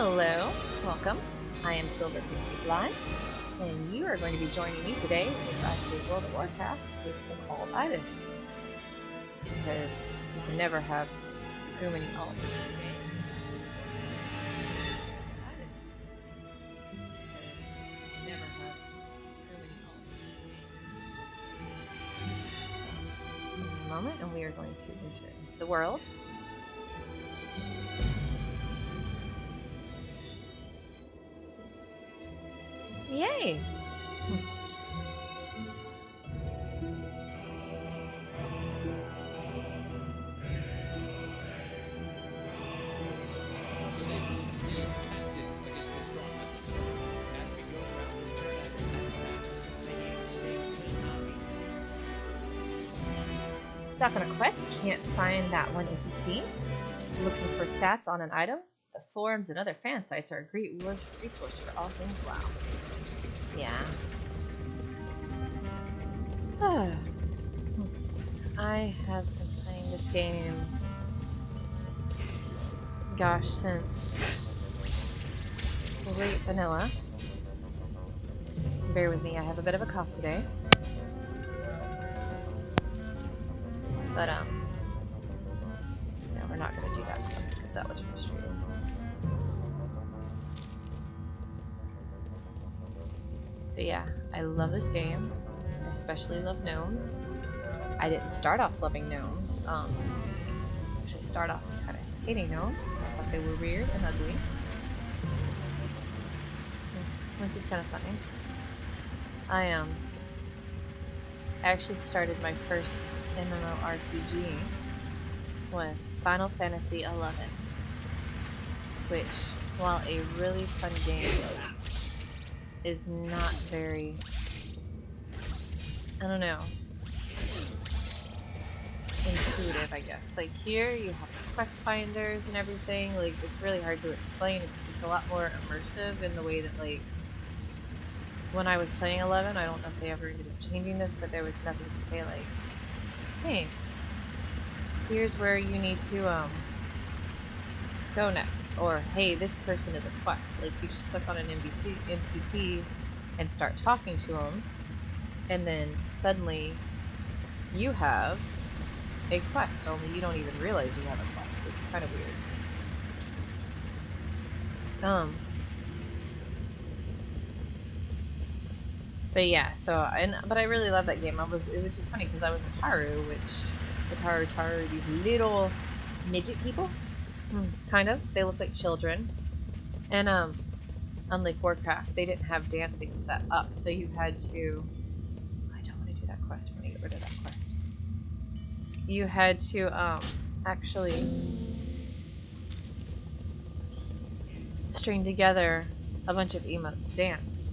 Hello, welcome. I am Silver Fly, and you are going to be joining me today as I play World of Warcraft with some alt-itis. Because you can never have too many alts. In a moment, and we are going to enter into the world. Yay! Stuck on a quest, can't find that one NPC. Looking for stats on an item? The forums and other fan sites are a great resource for all things WoW. Yeah. I have been playing this game, gosh, since late vanilla. Bear with me, I have a bit of a cough today. But, no, we're not going to do that quest because that was frustrating. But yeah, I love this game. I especially love gnomes. I didn't start off loving gnomes. Actually, start off kind of hating gnomes. I thought they were weird and ugly. Which is kind of funny. I actually started my first MMORPG was Final Fantasy XI, which, while a really fun game, is not very, I don't know, intuitive, I guess. Like here, you have quest finders and everything. Like it's really hard to explain. It's a lot more immersive in the way that, like, when I was playing 11, I don't know if they ever ended up changing this, but there was nothing to say like, hey, here's where you need to go next, or hey, this person is a quest. Like you just click on an NPC and start talking to them, and then suddenly you have a quest, only you don't even realize you have a quest. It's kind of weird. But yeah, but I really love that game. It was just funny because I was a Taru, these little midget people, kind of. They look like children, and unlike Warcraft, they didn't have dancing set up, so you had to. I don't want to do that quest. I want to get rid of that quest. You had to actually string together a bunch of emotes to dance.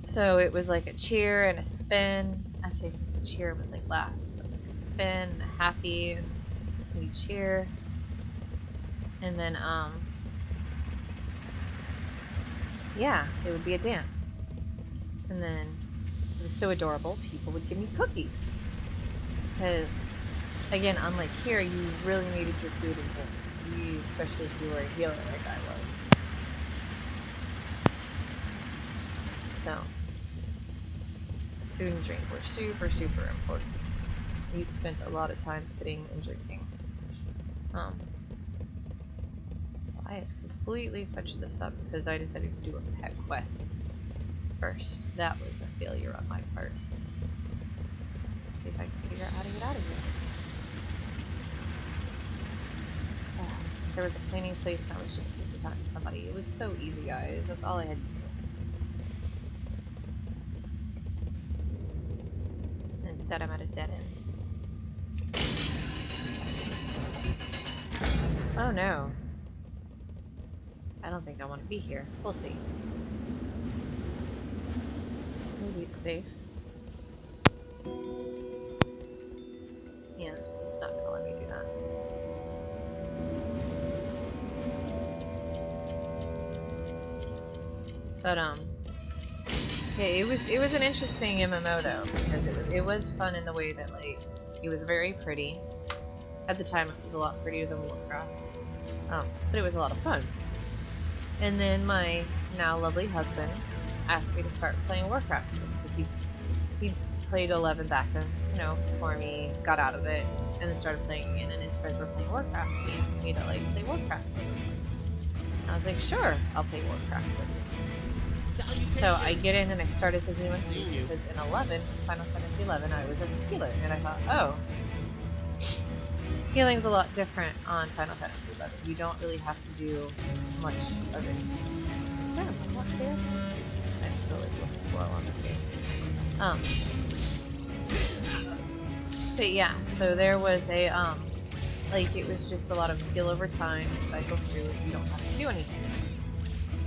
So it was like a cheer and a spin. Actually, I think the cheer was like last, but like a spin and a happy, and you cheer, and then yeah, it would be a dance, and then it was so adorable. People would give me cookies because, again, unlike here, you really needed your food and drink, especially if you were a healer like I was. So, food and drink were super, super important. You spent a lot of time sitting and drinking. I have completely fudged this up because I decided to do a pet quest first. That was a failure on my part. Let's see if I can figure out how to get out of here. There was a cleaning place and I was just supposed to talk to somebody. It was so easy, guys. That's all I had to do. Instead, I'm at a dead end. Oh no. I don't think I want to be here. We'll see. Maybe it's safe. Yeah, it's not gonna let me do that. But yeah, it was an interesting MMO though, because it was fun in the way that, like, it was very pretty. At the time, it was a lot prettier than Warcraft. But it was a lot of fun. And then my now lovely husband asked me to start playing Warcraft because he played 11 back then, you know, before me, got out of it, and then started playing again, and his friends were playing Warcraft. He asked me to like play Warcraft with him. I was like, sure, I'll play Warcraft with you. So I get in and I start as a human beast because in Final Fantasy 11, I was a healer, and I thought, oh, healing's a lot different on Final Fantasy 11. You don't really have to do much of anything. Is there a box here? I'm so like a squirrel on this game. But yeah, so there was a like it was just a lot of heal over time, cycle through. You don't have to do anything.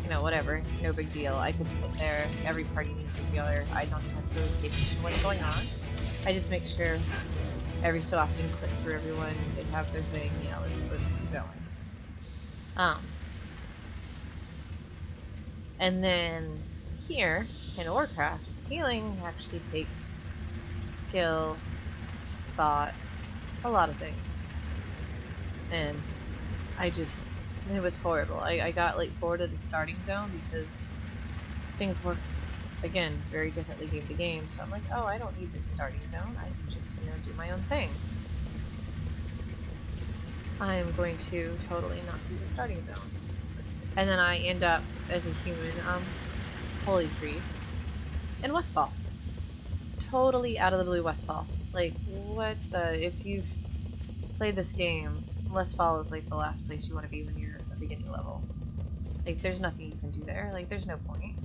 You know, whatever, no big deal. I could sit there. Every party needs a healer. I don't have to really pay attention to what's going on. I just make sure every so often click through everyone. They have their thing. You know, let's keep going. And then here in Warcraft, healing actually takes skill, thought, a lot of things. And it was horrible. I got like bored of the starting zone because things work, again, very differently game to game. So I'm like, oh, I don't need this starting zone. I can just, you know, do my own thing. I am going to totally not do the starting zone. And then I end up as a human, holy priest in Westfall. Totally out of the blue Westfall. Like, what the, if you've played this game, Westfall is like the last place you want to be when you're at the beginning level. Like, there's nothing you can do there. Like, there's no point.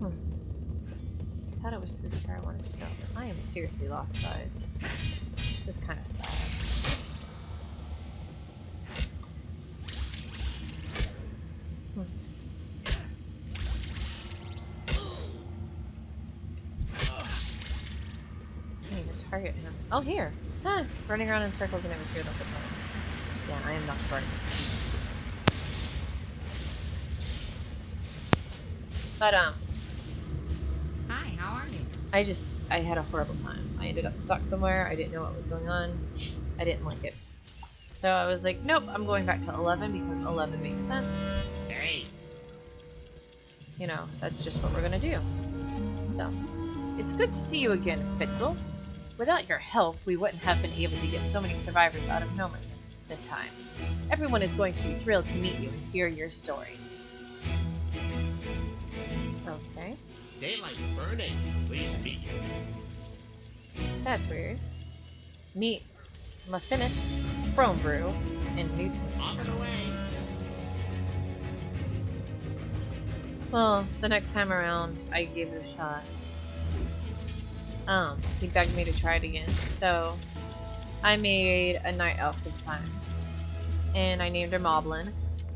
I thought it was through here I wanted to go. I am seriously lost, guys. This is kind of sad. Target him. Oh, here! Huh! Running around in circles and it was here the whole time. Yeah, I am not correct. But, Hi, how are you? I had a horrible time. I ended up stuck somewhere. I didn't know what was going on. I didn't like it. So I was like, nope, I'm going back to 11 because 11 makes sense. Hey! You know, that's just what we're gonna do. So, it's good to see you again, Fitzel. Without your help, we wouldn't have been able to get so many survivors out of Gnomeregan this time. Everyone is going to be thrilled to meet you and hear your story. Okay. Daylight's burning. Pleased to meet you. That's weird. Meet Muffinus, Fromebrew, and Newton. Off and away. Well, the next time around, I gave it a shot. He begged me to try it again, so I made a night elf this time. And I named her Moblin.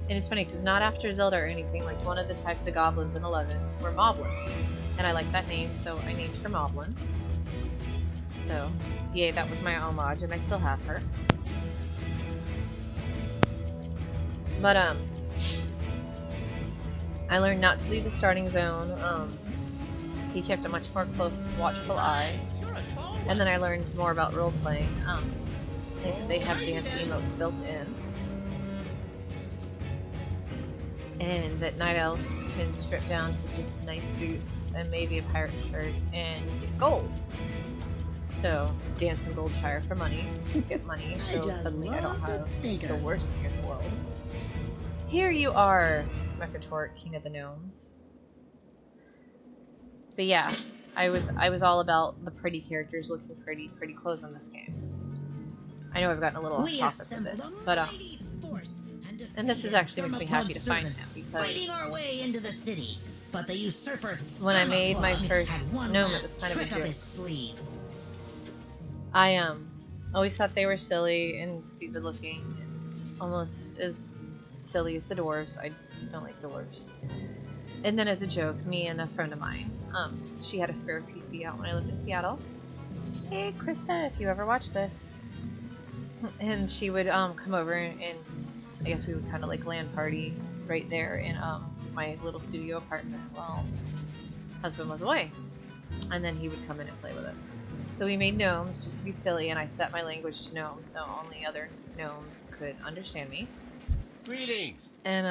And it's funny, because not after Zelda or anything, like one of the types of goblins in 11 were Moblins. And I liked that name, so I named her Moblin. So, yay, that was my homage, and I still have her. But, I learned not to leave the starting zone. He kept a much more close, watchful eye. And then I learned more about role-playing. They have dance emotes built in. And that night elves can strip down to just nice boots and maybe a pirate shirt and get gold. So, dance in Goldshire for money, get money, so suddenly I don't have the worst thing in the world. Here you are, Mechatort, King of the Gnomes. But yeah, I was all about the pretty characters looking pretty clothes in this game. I know I've gotten a little off topic with this, but and this is actually makes me happy to find him because our way into the city, but the usurper when I made my first gnome, it was kind of a joke. I always thought they were silly and stupid looking, and almost as silly as the dwarves. I don't like dwarves. And then as a joke, me and a friend of mine, she had a spare PC out when I lived in Seattle. Hey, Krista, if you ever watch this. And she would come over and I guess we would kind of like LAN party right there in my little studio apartment while husband was away. And then he would come in and play with us. So we made gnomes just to be silly, and I set my language to gnome, so only other gnomes could understand me. Greetings. And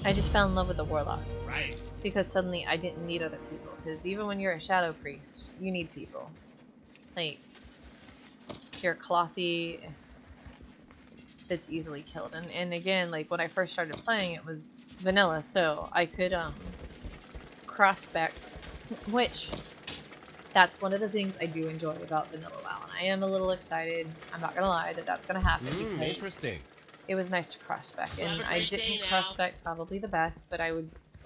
I just fell in love with the warlock. Right. Because suddenly I didn't need other people. Because even when you're a shadow priest, you need people. Like, you're clothy, that's easily killed. And again, like when I first started playing, it was vanilla, so I could cross-spec, which that's one of the things I do enjoy about vanilla WoW, and I am a little excited, I'm not gonna lie, that that's gonna happen because Interesting. it was nice to cross-spec, and Have a I great day didn't now. cross-spec probably the best, but I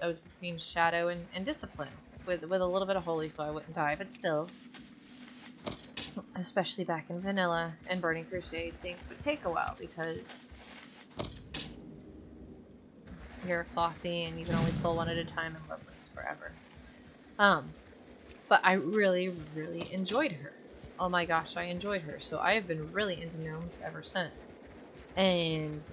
was between Shadow and Discipline, with a little bit of Holy so I wouldn't die, but still, especially back in vanilla and Burning Crusade, things would take a while because you're clothy and you can only pull one at a time and love wins forever. But I really, really enjoyed her. Oh my gosh, I enjoyed her. So I have been really into gnomes ever since. And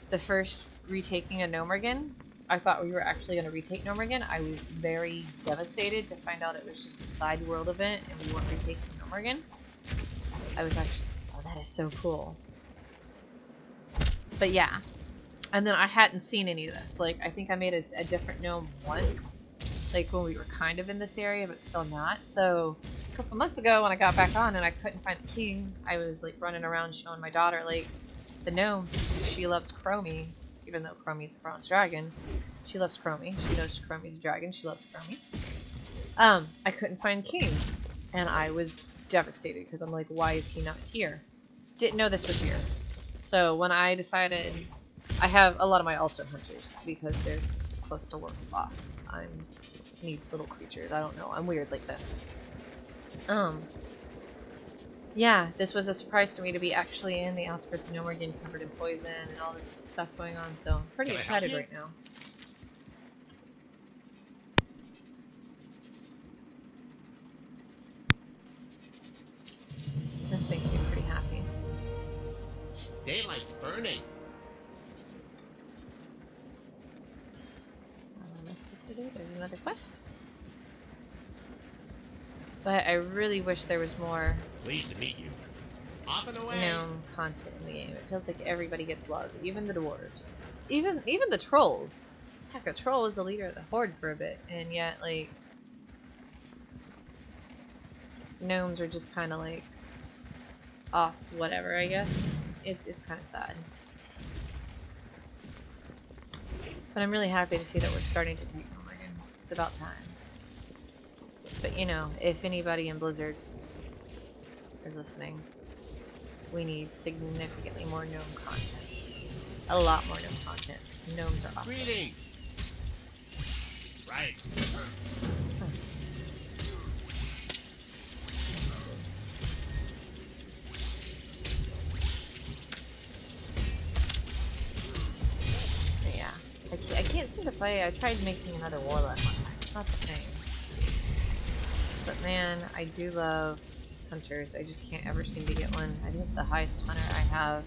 the first retaking of Gnomeregan, I thought we were actually going to retake Gnomeregan. I was very devastated to find out it was just a side world event and we weren't retaking Gnomeregan. I was actually, oh, that is so cool. But yeah. And then I hadn't seen any of this. Like, I think I made a different gnome once. Like when we were kind of in this area, but still not. So a couple months ago when I got back on and I couldn't find the king, I was like running around showing my daughter like the gnomes. She loves Chromie, even though Chromie's a bronze dragon. She loves Chromie. She knows Chromie's a dragon. She loves Chromie. I couldn't find king, and I was devastated because I'm like, why is he not here? Didn't know this was here. So when I decided, I have a lot of my altar hunters because they're close to work box. I need little creatures. I don't know. I'm weird like this. Yeah, this was a surprise to me to be actually in the outskirts of Gnomeregan covered in poison and all this stuff going on, so I'm pretty excited right now. This makes me pretty happy. Daylight's burning. What am I supposed to do? There's another quest. But I really wish there was more Pleased to meet you. Off and away. gnome content in the game. It feels like everybody gets love, even the dwarves, even the trolls. Heck, a troll was the leader of the horde for a bit, and yet like gnomes are just kind of like off whatever. I guess it's kind of sad, but I'm really happy to see that we're starting to take Gnomeregan. It's about time. But you know, if anybody in Blizzard is listening, we need significantly more gnome content. A lot more gnome content. Gnomes are awesome. Greetings. Right. Yeah, I can't seem to play. I tried making another warlock one time. It's not the same. But man, I do love hunters. I just can't ever seem to get one. I think the highest hunter I have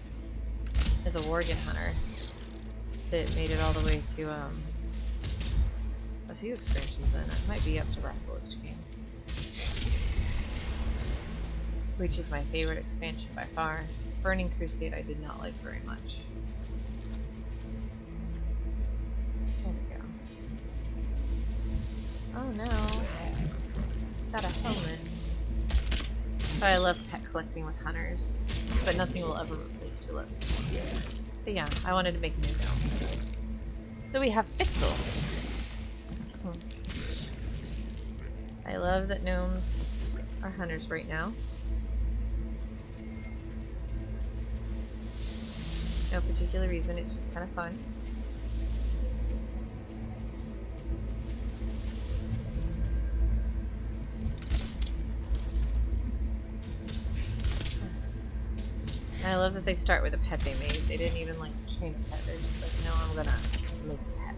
is a Worgen hunter that made it all the way to a few expansions in. It might be up to Ramble each game, which is my favorite expansion by far. Burning Crusade I did not like very much. There we go. Oh no. Got a helmet. But I love pet collecting with hunters, but nothing will ever replace tulips. But yeah, I wanted to make a new gnome. So we have Fitzel. I love that gnomes are hunters right now. No particular reason, it's just kind of fun. And I love that they start with a pet they made. They didn't even like train a pet. They're just like, no, I'm gonna make a pet.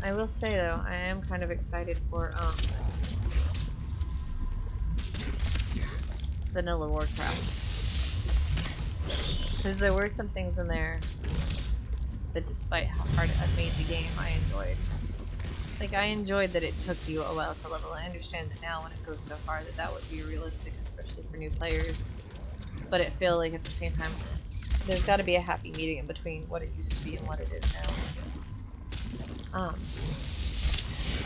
I will say though, I am kind of excited for Vanilla Warcraft, because there were some things in there that despite how hard it had made the game, I enjoyed. Like, I enjoyed that it took you a while to level. I understand that now when it goes so far that would be realistic, especially for new players. But it feels like at the same time, there's got to be a happy medium between what it used to be and what it is now.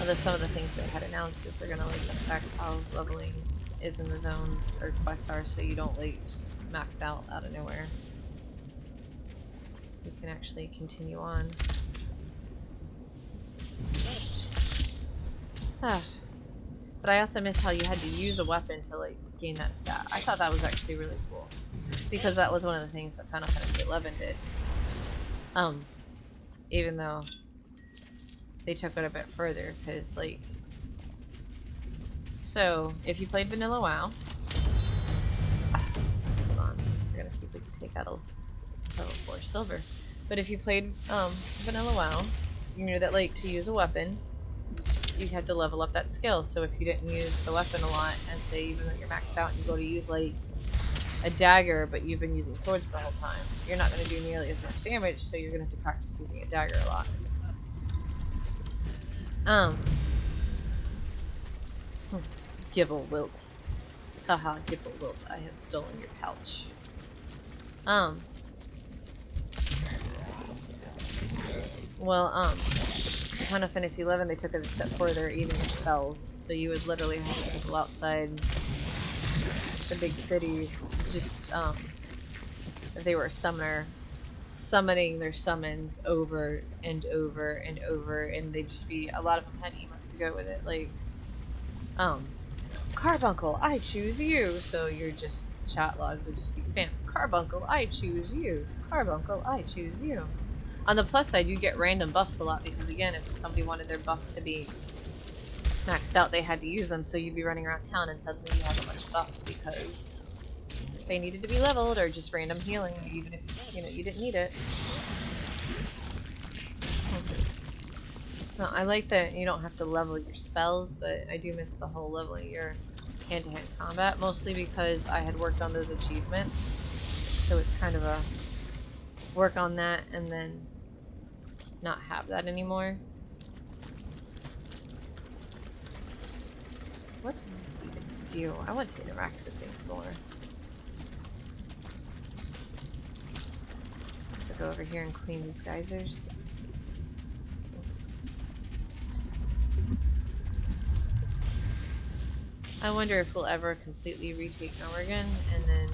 Although some of the things they had announced is they're gonna like affect how leveling is in the zones or quests are, so you don't like just max out of nowhere. You can actually continue on. But I also miss how you had to use a weapon to like gain that stat. I thought that was actually really cool because that was one of the things that Final Fantasy XI did. Even though they took it a bit further, because like, so if you played Vanilla WoW, hold on, we're gonna see if we can take out a level 4 silver. But if you played Vanilla WoW, you knew that like to use a weapon, you had to level up that skill. So if you didn't use the weapon a lot, and say even though you're maxed out and you go to use like a dagger, but you've been using swords the whole time, you're not going to do nearly as much damage, so you're going to have to practice using a dagger a lot. Gibble Wilt. Haha, Gibble Wilt, I have stolen your pouch. Final Fantasy XI, they took it a step further, even with spells. So you would literally have people outside the big cities, just, if they were a summoner, summoning their summons over and over and over, and they'd just be, a lot of them had emotes to go with it, like, Carbuncle, I choose you! So your just chat logs would just be spam. Carbuncle, I choose you! Carbuncle, I choose you! On the plus side, you get random buffs a lot, because again, if somebody wanted their buffs to be maxed out, they had to use them, so you'd be running around town and suddenly you have a bunch of buffs because they needed to be leveled, or just random healing, even if, you know, you didn't need it. So I like that you don't have to level your spells, but I do miss the whole leveling your hand-to-hand combat, mostly because I had worked on those achievements, so it's kind of a work on that and then not have that anymore. What does this even do? I want to interact with things more. So go over here and clean these geysers. I wonder if we'll ever completely retake Gnomeregan, and then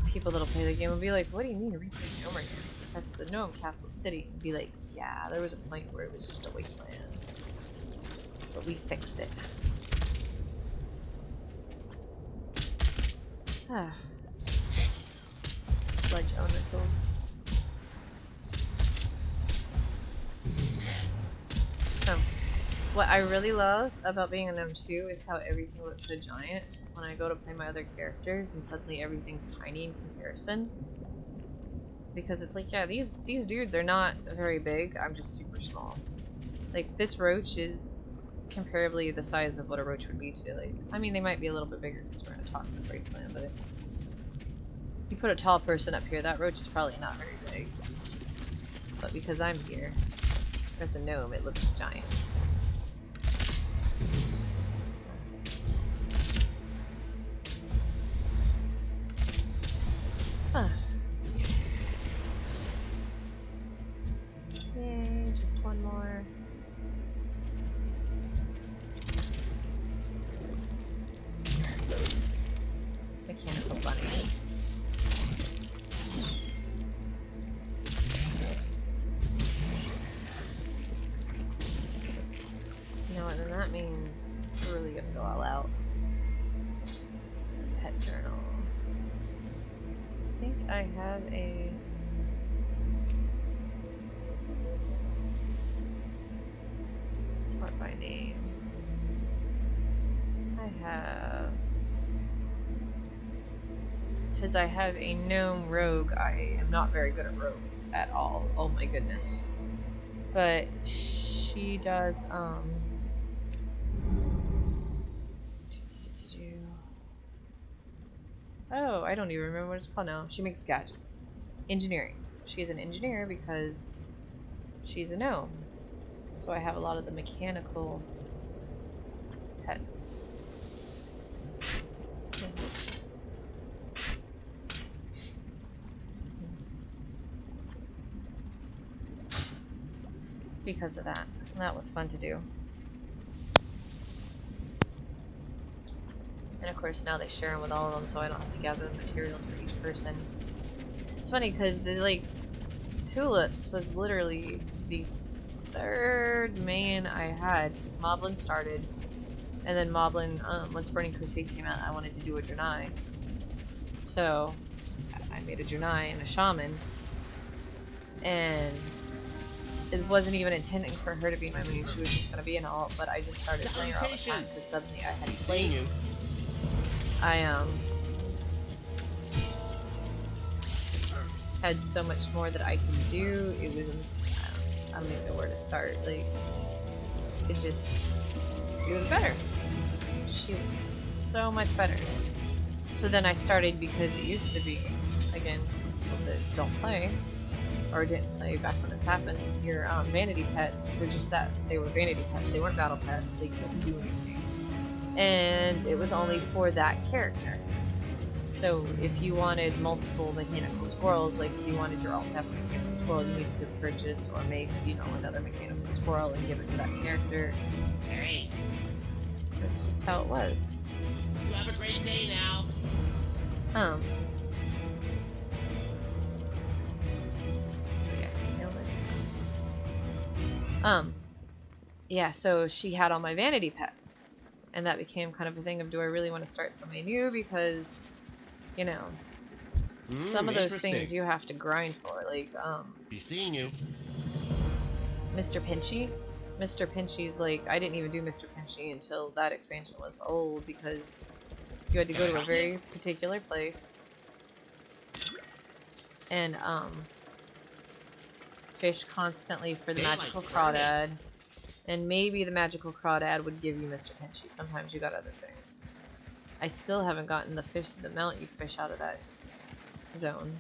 people that'll play the game will be like, what do you mean retake Gnomeregan? That's the gnome capital city. And be like, yeah, there was a point where it was just a wasteland. But we fixed it. Sludge elementals. What I really love about being a gnome too is how everything looks so giant when I go to play my other characters and suddenly everything's tiny in comparison. Because it's like, yeah, these dudes are not very big, I'm just super small. Like, this roach is comparably the size of what a roach would be to, like, I mean, they might be a little bit bigger because we're in a toxic wasteland, but if you put a tall person up here, that roach is probably not very big. But because I'm here, as a gnome, it looks giant. Yay, just one more. Mechanical bunny. You know what, then that means we're really gonna go all out. Pet journal. I think I have a... sort by name. I have... because I have a gnome rogue, I am not very good at rogues at all. Oh my goodness. But she does, oh, I don't even remember what it's called now. She makes gadgets. Engineering. she's an engineer because she's a gnome. So I have a lot of the mechanical pets. Because of that. And that was fun to do. And of course now they share them with all of them, so I don't have to gather the materials for each person. It's funny because the tulips was literally the third main I had, because Moblin started, and then Moblin, once Burning Crusade came out, I wanted to do a Draenei. So I made a Draenei and a Shaman, and it wasn't even intending for her to be my main. She was just going to be an alt, but I just started playing her all the time because suddenly I had plates. I had so much more that I could do. It was, I don't even know where to start. Like, it was better. She was so much better. So then I started, because it used to be, again, people that don't play, or didn't play back when this happened, your vanity pets were just that. They were vanity pets. They weren't battle pets. They couldn't do anything. And it was only for that character. So if you wanted multiple mechanical squirrels, like if you wanted your alt to have a mechanical squirrel, you needed to purchase or make, you know, another mechanical squirrel and give it to that character. Hey, That's just how it was. you have a great day now. Yeah, so she had all my vanity pets. And that became kind of a thing of, do I really want to start somebody new? Because, you know, some of those things you have to grind for. Like, Be seeing you. Mr. Pinchy. Mr. Pinchy's like, I didn't even do Mr. Pinchy until that expansion was old, because you had to go to a very particular place and fish constantly for the magical crawdad, and maybe the magical crawdad would give you Mr. Pinchy. Sometimes you got other things. I still haven't gotten the mount you fish out of that zone,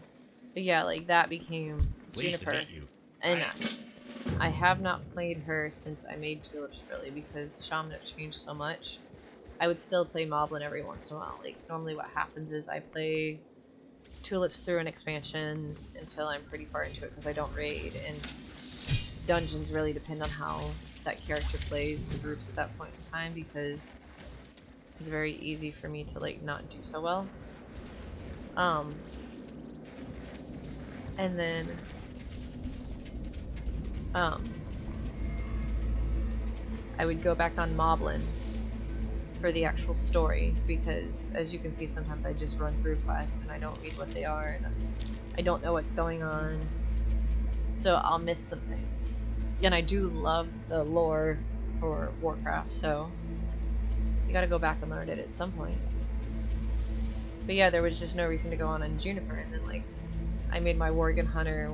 but yeah, like that became Juniper, and I have not played her since I made tulips, really, because Shaman have changed so much. I would still play Moblin every once in a while. Like, normally what happens is I play tulips through an expansion until I'm pretty far into it, because I don't raid, and dungeons really depend on how that character plays the groups at that point in time, because it's very easy for me to, like, not do so well. And then I would go back on Moblin for the actual story, because as you can see, sometimes I just run through quests and I don't read what they are, and I don't know what's going on, so I'll miss some things. And I do love the lore for Warcraft, so you gotta go back and learn it at some point. But yeah, there was just no reason to go on Juniper, and then, like, I made my Worgen hunter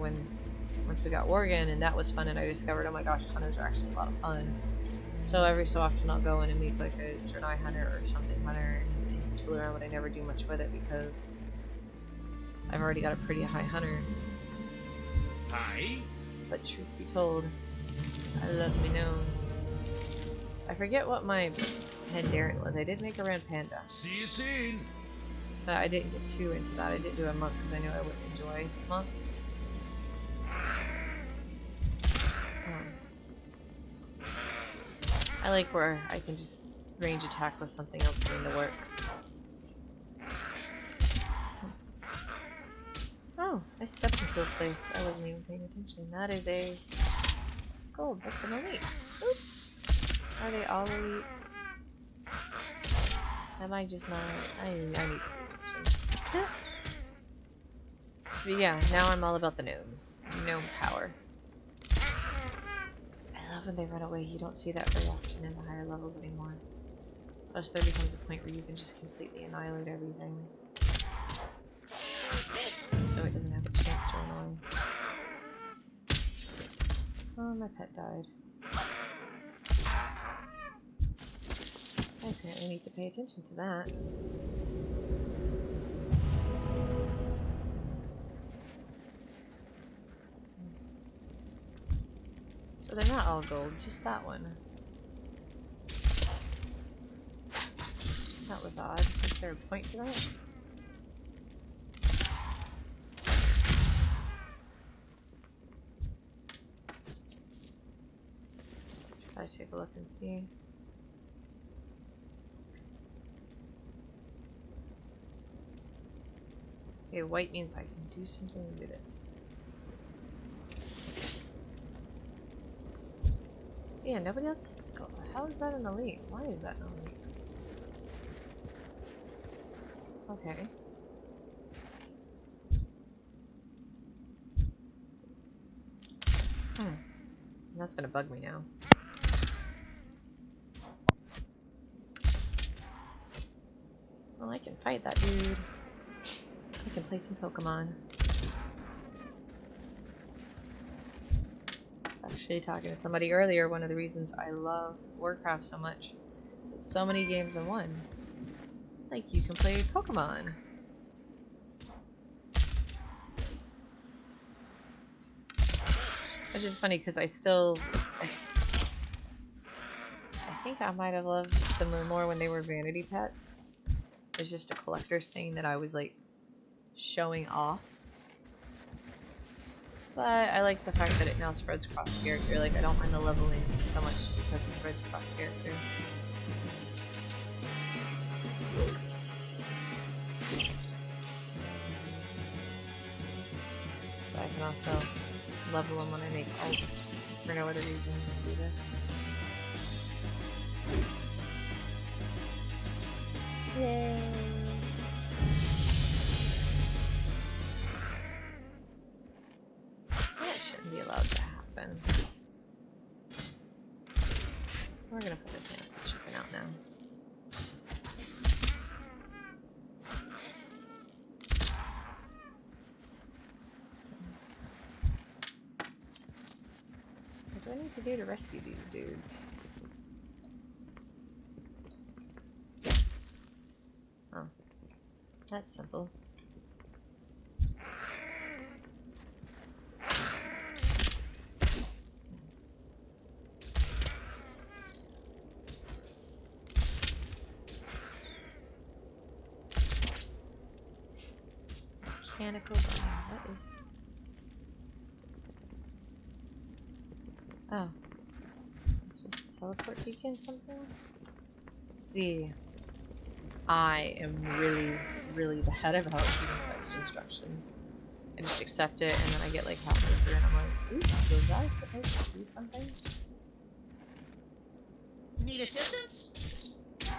once we got Worgen, and that was fun, and I discovered, oh my gosh, hunters are actually a lot of fun. So every so often I'll go in and make like a Draenei hunter or something hunter and tool around, but I never do much with it because I've already got a pretty high hunter. Hi. But truth be told, I love me gnomes. I forget what my Pandaren was. I did make a Ran Panda. See you soon. But I didn't get too into that. I didn't do a monk because I knew I wouldn't enjoy monks. I like where I can just range attack with something else doing the work. Oh, I stepped into a place. I wasn't even paying attention. That is a gold. That's an elite. Oops. Are they all elites? Am I just not? I need to pay attention. But yeah, now I'm all about the gnomes. Gnome power. I love when they run away. You don't see that very often in the higher levels anymore. Plus there becomes a point where you can just completely annihilate everything, so it doesn't have a chance to annoy. Oh, my pet died. I apparently need to pay attention to that. So they're not all gold, just that one. That was odd. Is there a point to that? Try to take a look and see. Okay, white means I can do something with it. So yeah, nobody else is gold. How is that an elite? Why is that an elite? Okay. That's gonna bug me now. Well, I can fight that dude. I can play some Pokemon. I was actually talking to somebody earlier. One of the reasons I love Warcraft so much is it's so many games in one. Like, you can play Pokemon. Which is funny because I think I might have loved them more when they were vanity pets. It's just a collector's thing that I was like showing off. But I like the fact that it now spreads cross character. Like, I don't mind the leveling so much because it spreads cross character. So I can also level them when I make alts for no other reason than do this. Yay! That shouldn't be allowed to happen. We're gonna put the panther chicken out now. So what do I need to do to rescue these dudes? Oh, that's simple. Mechanical bomb. What is... Oh. I'm supposed to teleport you in something? Let's see. I am really bad about reading quest instructions. I just accept it and then I get like halfway through and I'm like, oops, was I supposed to do something? Need assistance? Do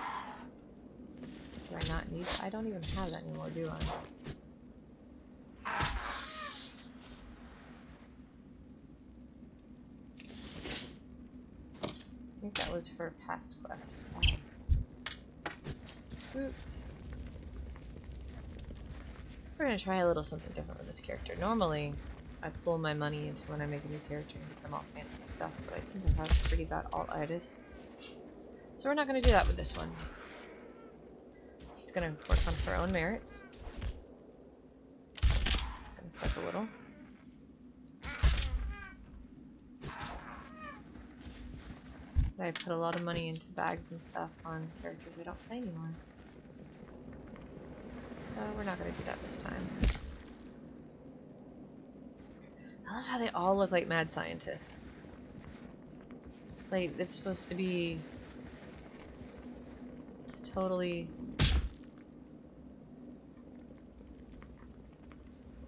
I not need... I don't even have that anymore, do I? I think that was for a past quest. Oh. Oops. We're gonna try a little something different with this character. Normally, I pull my money into when I make a new character and get them all fancy stuff, but I tend to have pretty bad alt-itis. So we're not gonna do that with this one. She's gonna work on her own merits. Just gonna suck a little. I put a lot of money into bags and stuff on characters I don't play anymore. So we're not going to do that this time. I love how they all look like mad scientists. It's like, it's supposed to be... It's totally...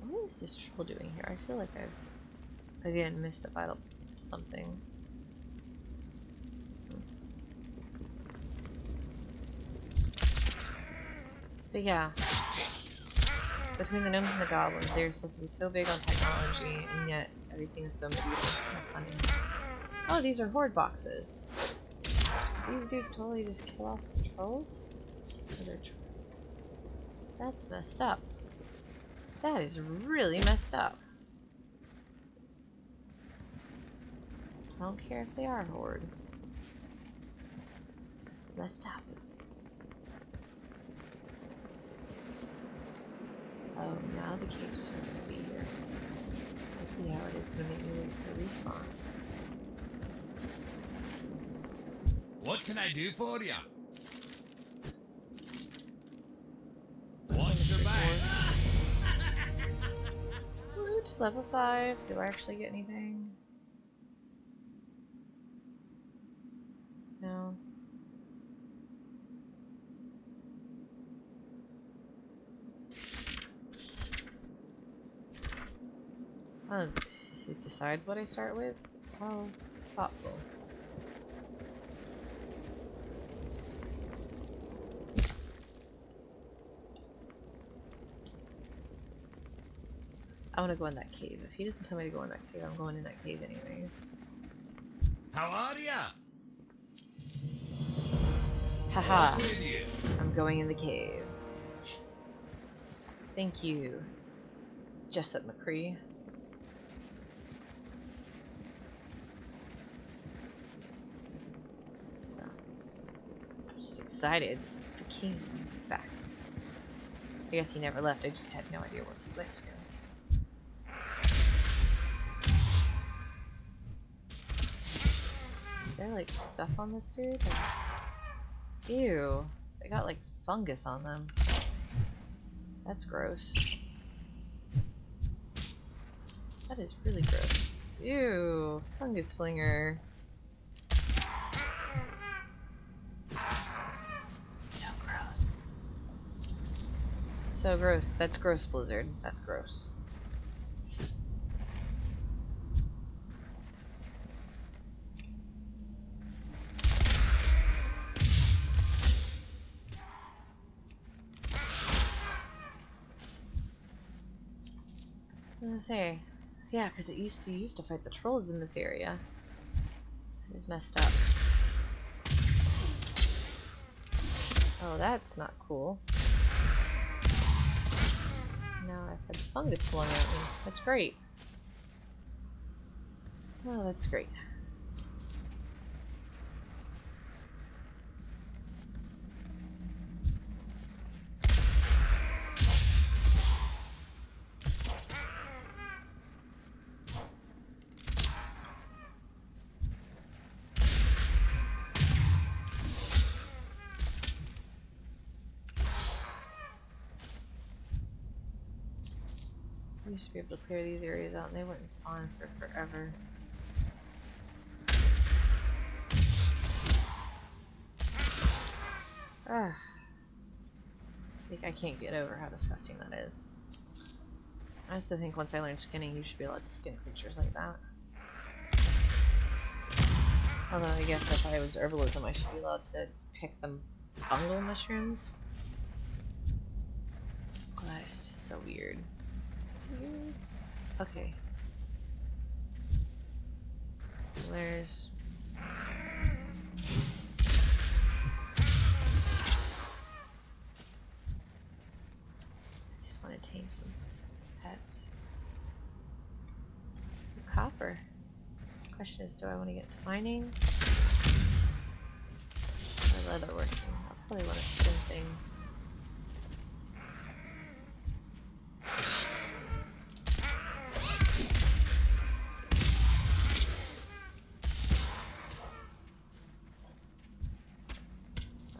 What is this troll doing here? I feel like I've, again, missed a vital something. But yeah, between the gnomes and the goblins, they're supposed to be so big on technology, and yet everything is so medieval. It's kind of funny. Oh, these are horde boxes. These dudes totally just kill off some trolls? That's messed up. That is really messed up. I don't care if they are horde. It's messed up. Oh, now the cages are going to be here. Let's see how it is going to make me wait for respawn. What can I do for you? What's your bag? Woot, level 5. Do I actually get anything? No. Oh, it decides what I start with? Oh, thoughtful. I want to go in that cave. If he doesn't tell me to go in that cave, I'm going in that cave anyways. How are ya? Haha. What's with you? I'm going in the cave. Thank you, Jessup McCree. I'm just excited. The king is back. I guess he never left. I just had no idea where he went to. Is there like stuff on this dude? Ew. They got like fungus on them. That's gross. That is really gross. Ew. Fungus flinger. So gross. So gross. That's gross, Blizzard. That's gross. What does it say? Yeah, because it used to fight the trolls in this area. It is messed up. Oh, that's not cool. Now I've had fungus flung at me. That's great. Oh, that's great. I used to be able to clear these areas out and they wouldn't spawn for forever. Ah. I can't get over how disgusting that is. I also think once I learn skinning, you should be allowed to skin creatures like that. Although I guess if I was herbalism, I should be allowed to pick them fungal mushrooms. Oh, that is just so weird. It's weird. Okay. There's... I just want to tame some pets. Copper. Question is, do I want to get to mining? Or leatherworking? I'll probably want to spin things.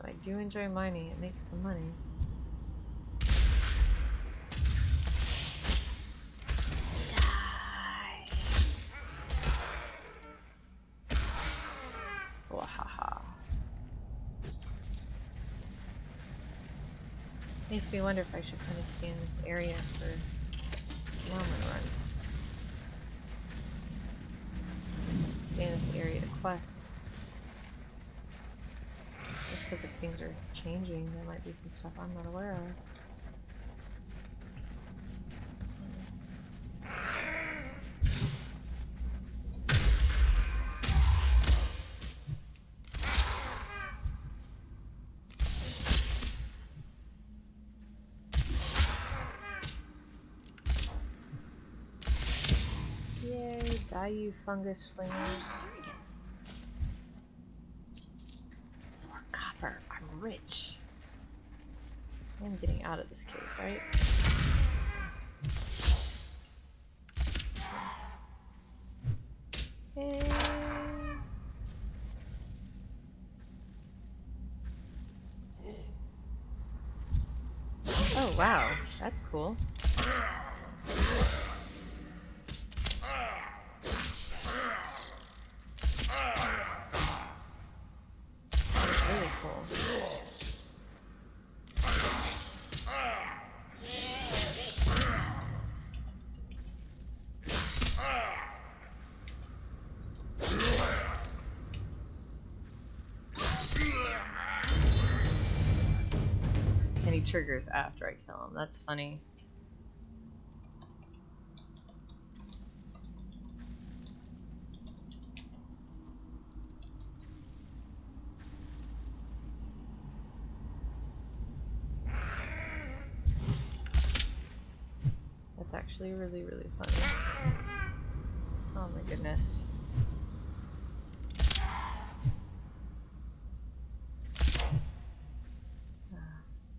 I do enjoy mining, it makes some money. Die! Wahaha. Makes me wonder if I should kind of stay in this area for a long run. Stay in this area to quest. Just because if things are changing, there might be some stuff I'm not aware of. Yay, die you fungus flingers. For copper, I'm rich. I'm getting out of this cave, right? Hey. Oh wow, that's cool. That's really cool. And he triggers after I kill him. That's funny. That's actually really, really funny. Oh my goodness.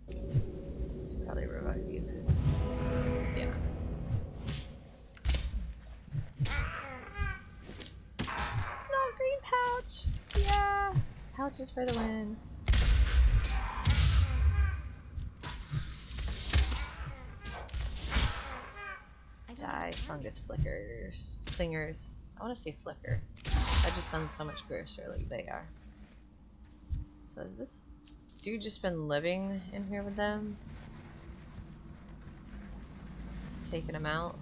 Should probably revive you this. Yeah. Small green pouch! Yeah! Pouches for the win. Die, fungus flickers. Flingers. I want to say flicker. That just sounds so much grosser, like they are. So has this dude just been living in here with them? Taking them out?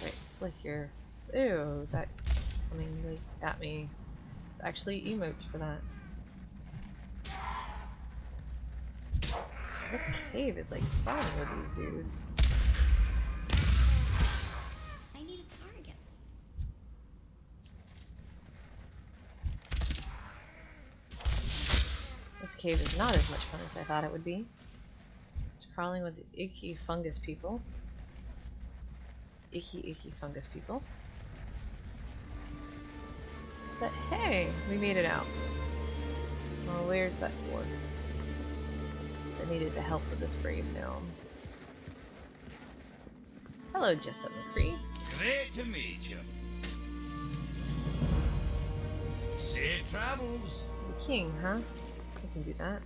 Wait, flicker. Ew, that's coming like at me. It's actually emotes for that. This cave is like fun with these dudes. I need a target. This cave is not as much fun as I thought it would be. It's crawling with icky fungus people. Icky fungus people. But hey, we made it out. Well, where's that dwarf? That needed the help with this brave gnome. Hello, Jessup McCree. Great to meet you. Safe travels. To the king, huh? I can do that.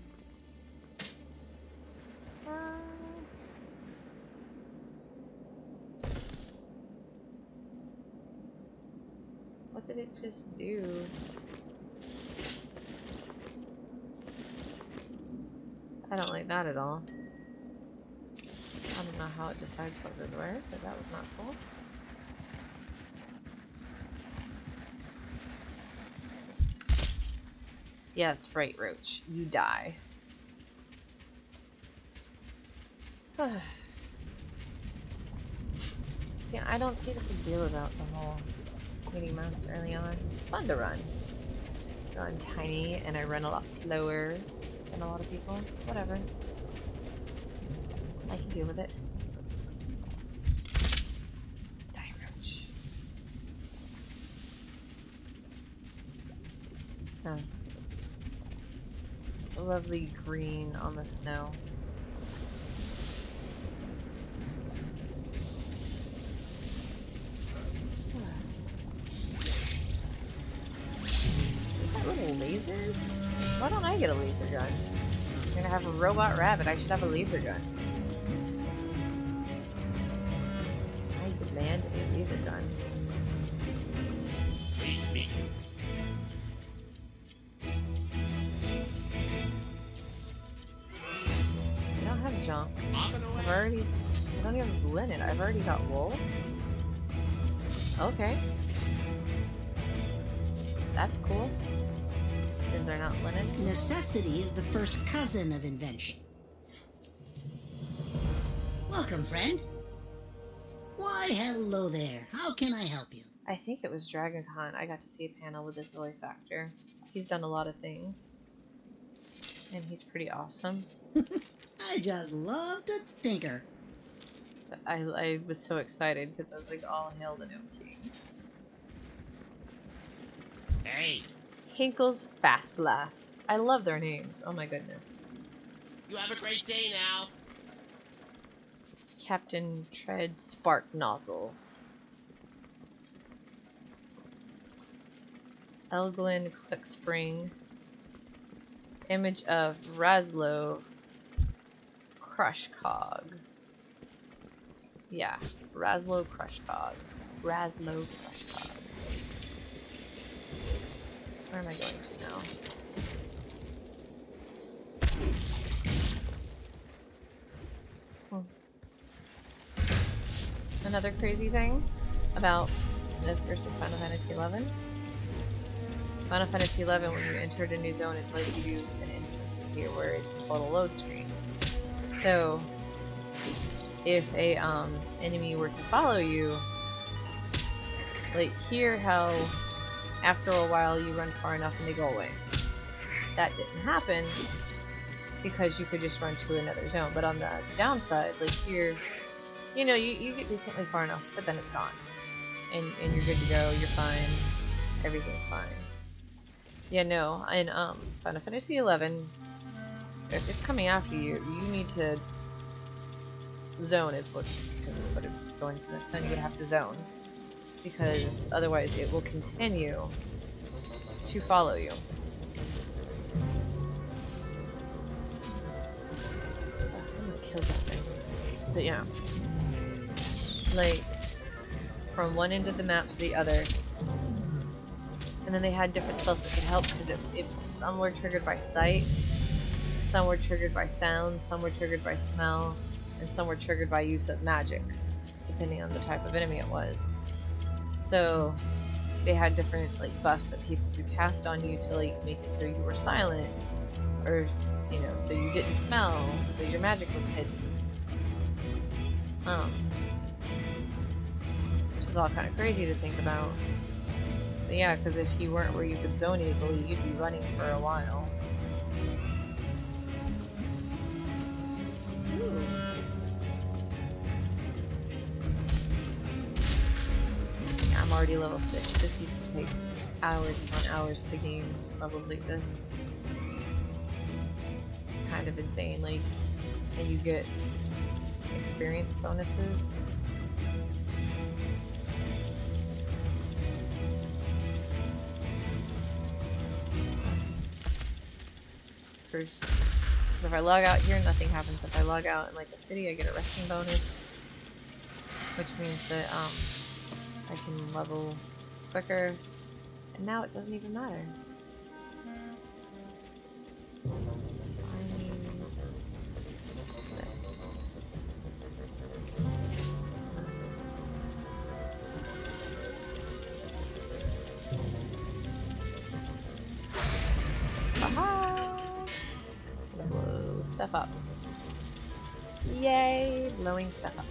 What did it just do? I don't like that at all. I don't know how it decides what goes where, but that was not cool. Yeah, it's right, Roach. You die. See, I don't see the big deal about the whole meeting mounts early on. It's fun to run. I'm tiny and I run a lot slower than a lot of people. Whatever. I can deal with it. Die, Roach. Oh. Lovely green on the snow. Little lasers? Why don't I get a laser gun? I'm gonna have a robot rabbit. I should have a laser gun. I demand a laser gun. Please meet you. I don't have junk. Off and away. I don't even have linen. I've already got wool. Okay. That's cool. Is there not linen? Necessity is the first cousin of invention. Welcome, friend. Why, hello there. How can I help you? I think it was DragonCon. I got to see a panel with this voice actor. He's done a lot of things. And he's pretty awesome. I just love to tinker. But I was so excited because I was like, all hail the Gnome King. Hey, Hinkle's Fast Blast. I love their names. Oh my goodness. you have a great day now. Captain Tread Spark Nozzle. Elglin Click Spring. Image of Raslo Crush Cog. Yeah, Raslo Crush Cog. Raslo Crush Cog. Where am I going to now? Another crazy thing about this versus Final Fantasy XI. Final Fantasy XI, when you entered a new zone, it's like you do in instances here where it's a total load screen. So, if a enemy were to follow you, like here how after a while you run far enough and they go away. That didn't happen because you could just run to another zone. But on the downside, like here, you know, you get decently far enough, but then it's gone. And you're good to go, you're fine, everything's fine. Yeah, no, in Final Fantasy XI, if it's coming after you, you need to zone is what, because it's what it's going to next time, you would have to zone. Because otherwise it will continue to follow you. I'm gonna kill this thing. But yeah. Like, from one end of the map to the other. And then they had different spells that could help, because if some were triggered by sight, some were triggered by sound, some were triggered by smell, and some were triggered by use of magic, depending on the type of enemy it was. So they had different like buffs that people could cast on you to like make it so you were silent, or you know, so you didn't smell, so your magic was hidden. Which is all kind of crazy to think about. But yeah, because if you weren't where you could zone easily, you'd be running for a while. Ooh. Yeah, I'm already level 6. This used to take hours upon hours to gain levels like this. It's kind of insane, like, and you get experience bonuses. First, because if I log out here, nothing happens. If I log out in like a city, I get a resting bonus, which means that I can level quicker. And now it doesn't even matter. So I need this. Aha! Blow stuff up. Yay! Blowing stuff up.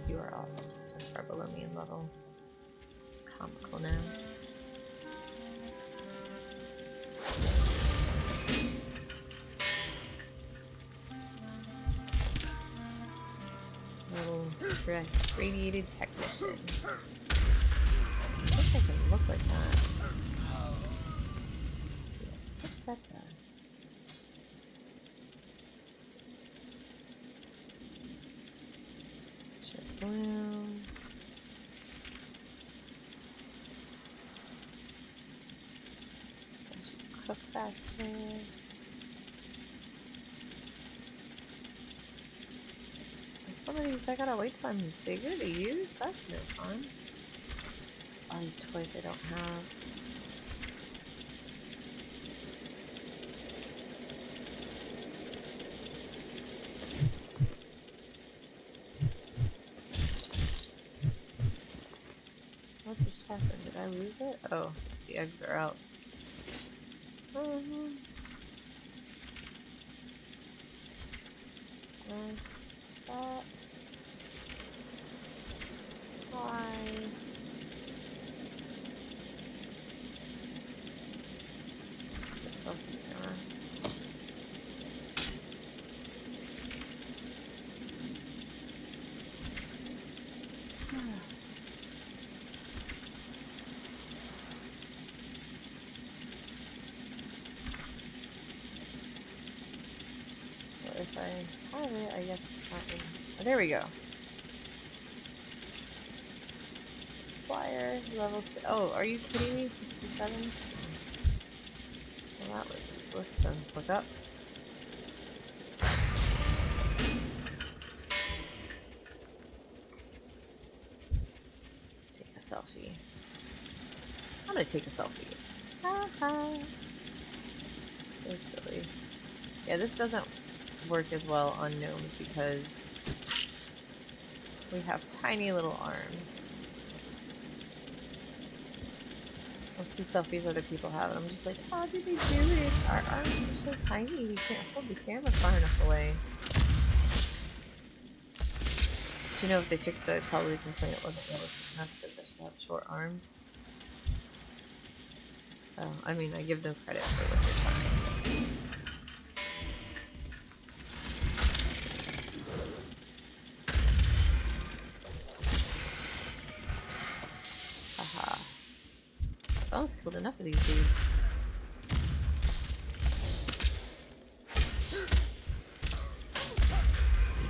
You are also so far below me in level. It's comical now. Little radiated technician. I think I can look like that. Let's see. I think that's a... Bloom. Cook faster. And some of these I gotta wait till I'm bigger to use? That's no fun. All these toys I don't have. What just happened? Did I lose it? Oh, the eggs are out. That. Why? Put something there. I have it, I guess it's not in. Oh, there we go. Flyer, level oh, are you kidding me? 67? Well, that was useless to look up. Let's take a selfie. I'm gonna take a selfie. Haha. So silly. Yeah, this doesn't work as well on gnomes because we have tiny little arms. I'll see selfies other people have, and I'm just like, how did they do it? Our arms are so tiny, we can't hold the camera far enough away. Do you know if they fixed it, I'd probably complain it wasn't realistic enough because I should have short arms. Oh, I mean, I give them credit for what they're trying. Haha. I almost killed enough of these dudes.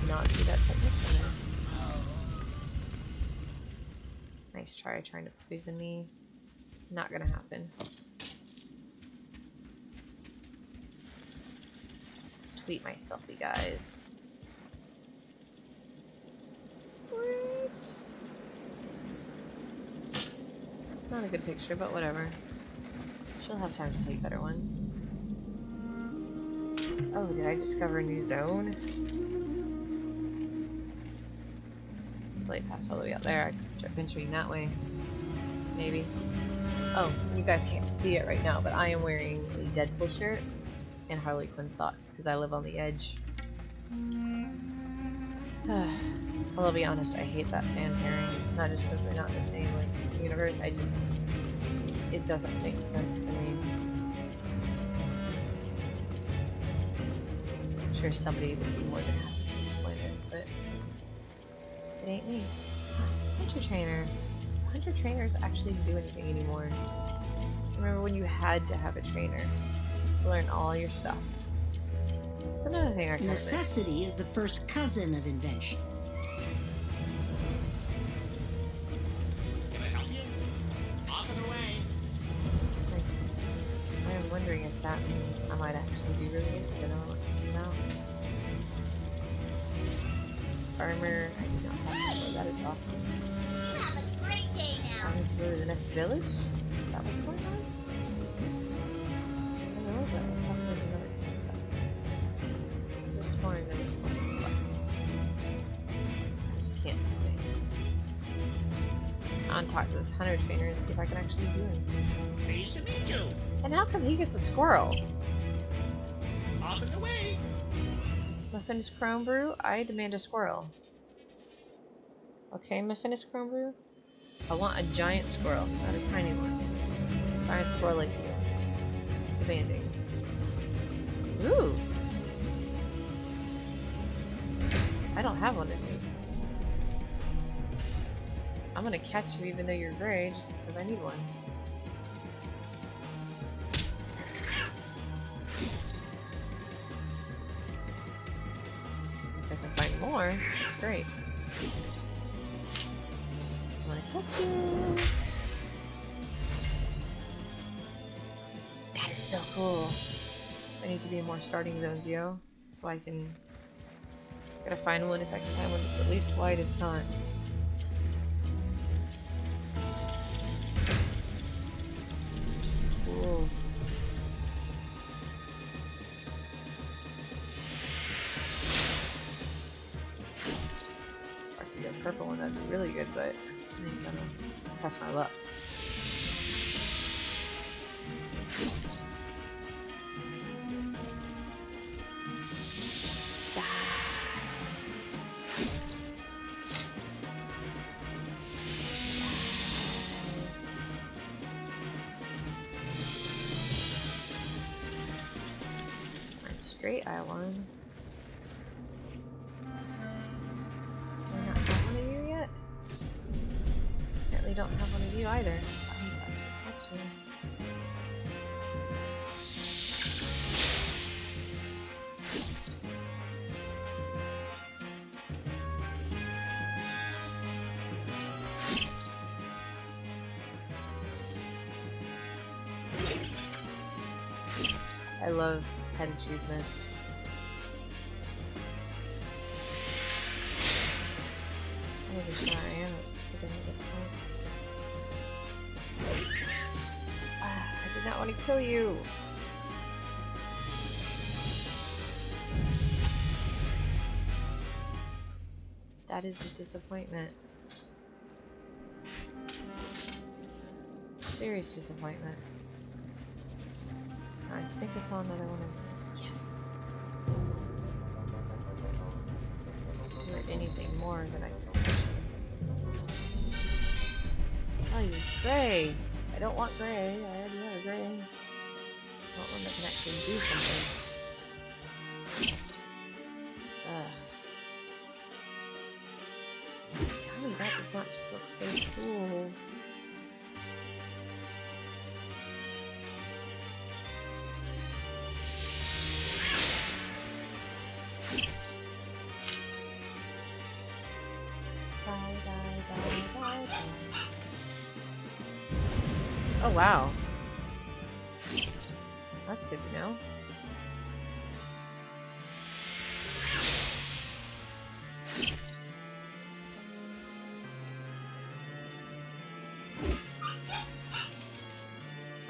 Not see that technique in there. Nice try trying to poison me. Not gonna happen. Let's tweet my selfie, guys. What? It's not a good picture, but whatever. She'll have time to take better ones. Oh, did I discover a new zone? Flight pass all the way out there. I can start venturing that way. Maybe. Oh, you guys can't see it right now, but I am wearing a Deadpool shirt and Harley Quinn socks because I live on the edge. I'll be honest, I hate that fan pairing. Not just because they're not in the same like universe. It doesn't make sense to me. I'm sure somebody would be more than happy to explain it, but it ain't me. Hunter trainer. Hunter trainers actually do anything anymore. Remember when you had to have a trainer to learn all your stuff? It's another thing I can Necessity is the first cousin of invention. Can I help you? Off and away. I am wondering if that means I might actually be really into it. I don't know what comes out. Farmer, I do not have to. That is awesome. Have a great day now. I need to go to the next village? Is that what's going on? I don't know, but I thought there was another cool stuff. There's exploring village, what's for us? I just can't see things. I want to talk to this hunter trainer and see if I can actually do it. Pleased to meet you. And how come he gets a squirrel? Off and away. Muffin's Chrome Brew? I demand a squirrel. Okay, Muffin's Chrome Brew? I want a giant squirrel, not a tiny one. Giant squirrel like you. Demanding. Ooh! I don't have one of these. I'm gonna catch you even though you're gray, just because I need one. If I can find more, that's great. I'm gonna catch you! That is so cool! I need to be in more starting zones, yo. So I can... Gotta find one if I can find one that's at least white, if not. These are just cool. If I could get a purple one, that'd be really good, but I ain't gonna press my luck. Straight I one. Do I not have one of you yet? Apparently don't have one of you either. Actually. I love pet achievements. I don't even sure I am at this point. Ah, I did not want to kill you! That is a disappointment. Serious disappointment. I think I saw another one of... Yes! Or anything more than I can push. Oh, you're gray! I don't want gray. I already have a gray. I want one that can actually do something. Tell me that does not just look so cool. Oh wow. That's good to know.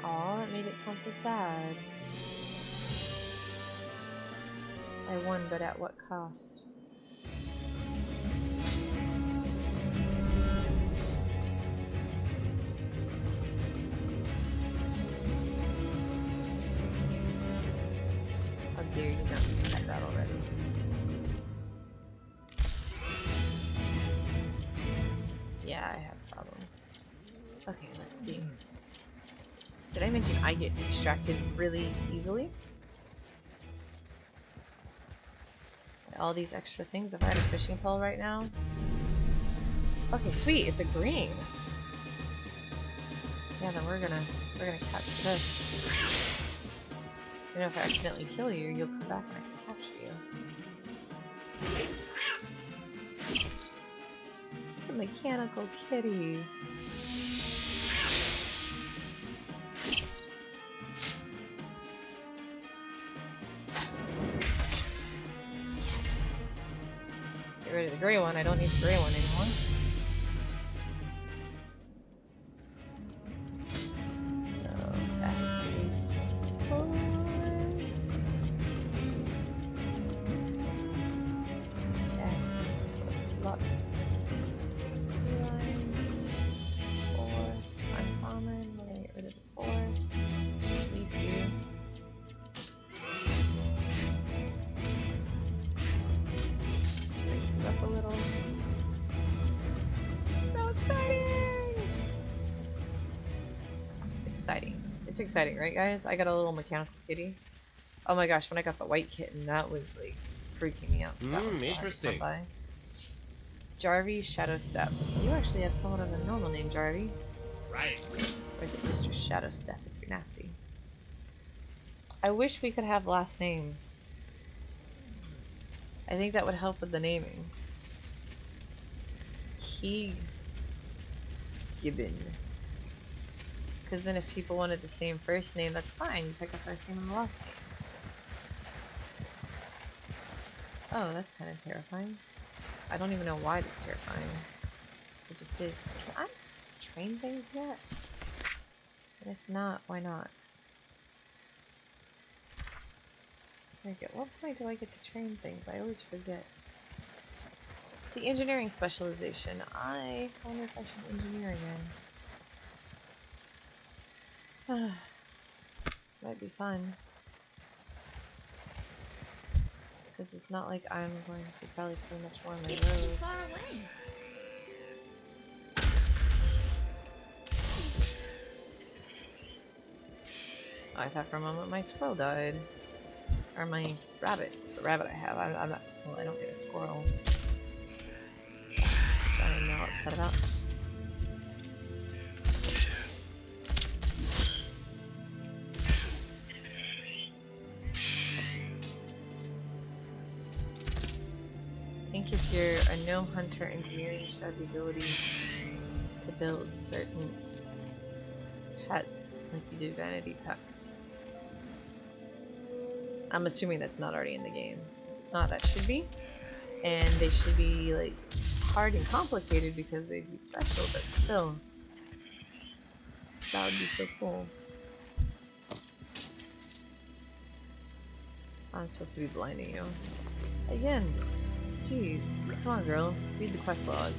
Aw, that made it sound so sad. I won, but at what cost? How dare you not detect that already? Yeah, I have problems. Okay, let's see. Did I mention I get distracted really easily? All these extra things. If I had a fishing pole right now. Okay, sweet. It's a green. Yeah, then we're gonna catch this. So if I accidentally kill you, you'll come back and I can capture you. It's a mechanical kitty. Yes. Get rid of the gray one. I don't need the gray one anymore. It's exciting, right guys? I got a little mechanical kitty. Oh my gosh, when I got the white kitten, that was like freaking me out. Interesting. Jarvie Shadow Step. You actually have somewhat of a normal name, Jarvie. Right. Or is it Mr. Shadow Step if you're nasty? I wish we could have last names. I think that would help with the naming. Keeg Gibbon. Because then if people wanted the same first name, that's fine. You pick the first name and the last name. Oh, that's kind of terrifying. I don't even know why that's terrifying. It just is. Can I train things yet? And if not, why not? Like, at what point do I get to train things? I always forget. See, engineering specialization. I wonder if I should engineer again. Might be fun. Because it's not like I'm going to be probably pretty much more on my road. Too far away. I thought for a moment my squirrel died. Or my rabbit. It's a rabbit I have. I'm not. Well, I don't get a squirrel. Which I am now upset about. I think if you're a gnome hunter engineer, you should have the ability to build certain pets, like you do vanity pets. I'm assuming that's not already in the game. If it's not, that should be. And they should be like hard and complicated because they'd be special, but still. That would be so cool. I'm supposed to be blinding you. Again. Jeez. Come on, girl. Read the quest log.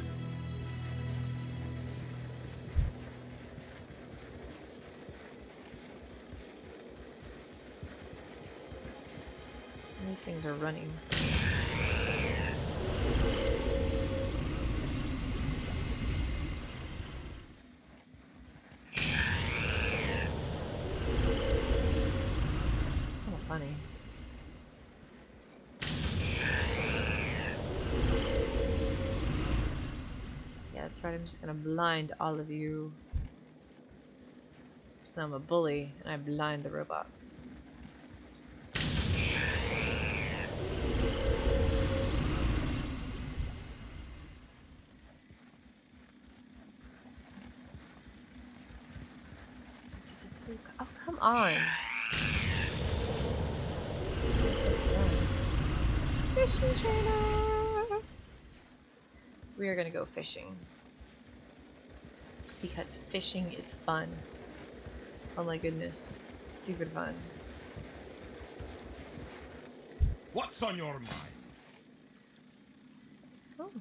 These things are running. It's kind of funny. Yeah, that's right. I'm just gonna blind all of you. Because I'm a bully and I blind the robots. Oh, come on. Fishing trainer! We are gonna go fishing. Because fishing is fun. Oh my goodness. Stupid fun. What's on your mind? Oh.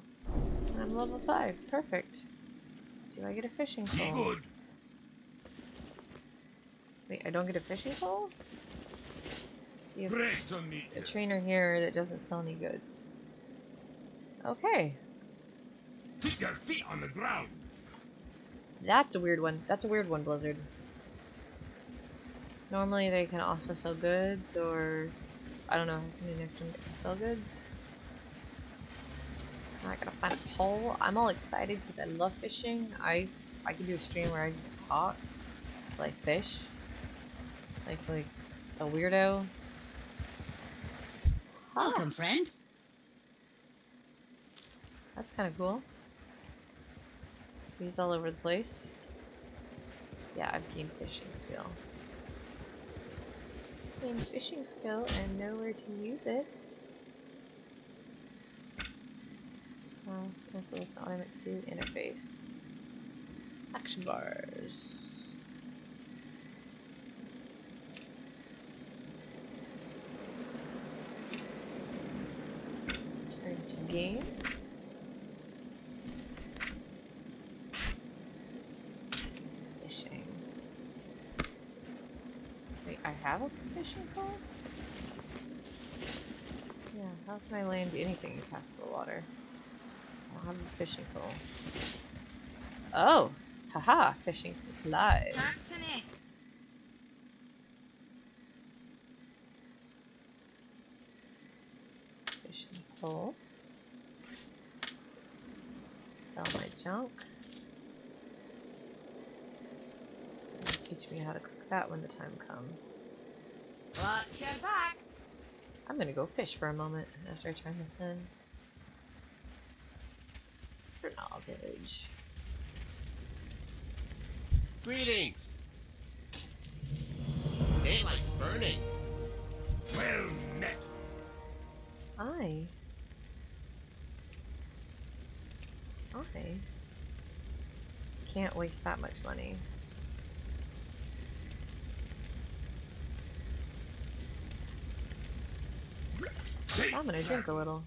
I'm level 5. Perfect. Do I get a fishing Be pole? good. Wait, I don't get a fishing pole? See Great to meet a you. trainer here that doesn't sell any goods. Okay. Keep your feet on the ground. That's a weird one. That's a weird one, Blizzard. Normally they can also sell goods, or I don't know, have somebody next to them that can sell goods. I gotta find a pole. I'm all excited because I love fishing. I could do a stream where I just talk, like fish, like a weirdo. Welcome, friend. That's kind of cool. He's all over the place. Yeah, I've gained fishing skill. Gained fishing skill and know where to use it. Oh, cancel, that's not what I meant to do. Interface. Action bars. Turn to game. Fishing. Wait, I have a fishing pole? Yeah, how can I land anything in passable water? I don't have a fishing pole. Oh! Haha! Fishing supplies. Fishing pole. Sell my junk. Teach me how to cook that when the time comes. Watch your back. I'm gonna go fish for a moment after I turn this in. For knowledge. Greetings. Daylight's burning. Well met. I can't waste that much money. I'm gonna drink a little.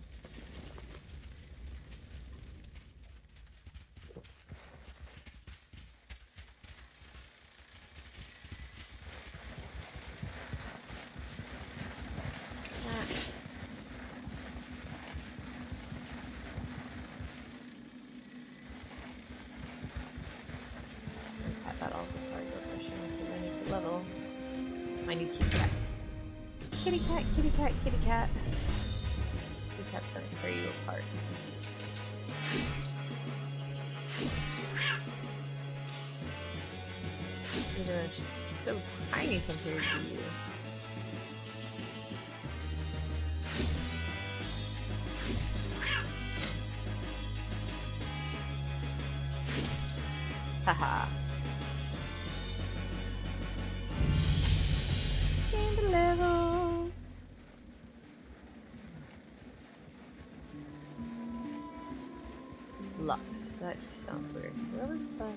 Cut that off before I go fishing because I need to level. My new kitty cat. Kitty cat, kitty cat, kitty cat. Kitty cat's gonna tear you apart. Even though it's so tiny compared to you. Haha. Gained a level. Lux. That just sounds weird. So where was the